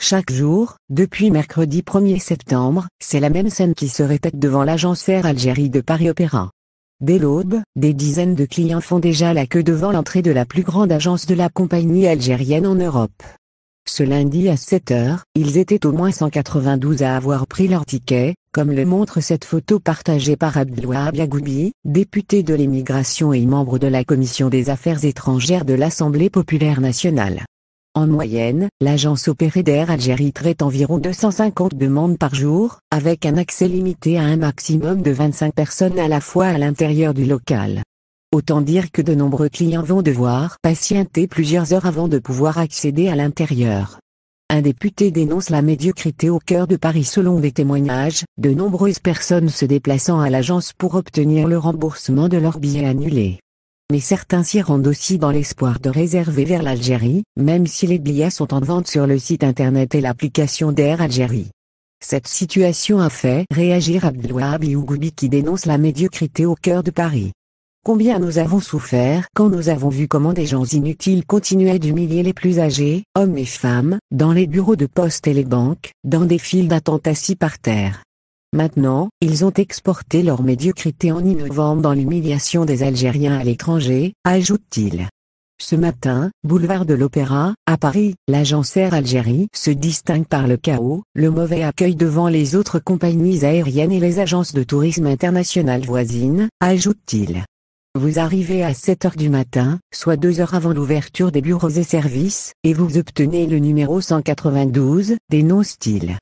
Chaque jour, depuis mercredi 1er septembre, c'est la même scène qui se répète devant l'agence Air Algérie de Paris Opéra. Dès l'aube, des dizaines de clients font déjà la queue devant l'entrée de la plus grande agence de la compagnie algérienne en Europe. Ce lundi à 7 heures, ils étaient au moins 192 à avoir pris leur ticket, comme le montre cette photo partagée par Abdelwahab Yagoubi, député de l'émigration et membre de la commission des affaires étrangères de l'Assemblée populaire nationale. En moyenne, l'agence opérée d'Air Algérie traite environ 250 demandes par jour, avec un accès limité à un maximum de 25 personnes à la fois à l'intérieur du local. Autant dire que de nombreux clients vont devoir patienter plusieurs heures avant de pouvoir accéder à l'intérieur. Un député dénonce la médiocrité au cœur de Paris selon des témoignages, de nombreuses personnes se déplaçant à l'agence pour obtenir le remboursement de leurs billets annulés. Mais certains s'y rendent aussi dans l'espoir de réserver vers l'Algérie, même si les billets sont en vente sur le site internet et l'application d'Air Algérie. Cette situation a fait réagir Abdelwahab Yagoubi qui dénonce la médiocrité au cœur de Paris. Combien nous avons souffert quand nous avons vu comment des gens inutiles continuaient d'humilier les plus âgés, hommes et femmes, dans les bureaux de poste et les banques, dans des files d'attente assis par terre. Maintenant, ils ont exporté leur médiocrité en innovant dans l'humiliation des Algériens à l'étranger, ajoute-t-il. Ce matin, boulevard de l'Opéra, à Paris, l'agence Air Algérie se distingue par le chaos, le mauvais accueil devant les autres compagnies aériennes et les agences de tourisme internationales voisines, ajoute-t-il. Vous arrivez à 7 heures du matin, soit 2 heures avant l'ouverture des bureaux et services, et vous obtenez le numéro 192, dénonce-t-il.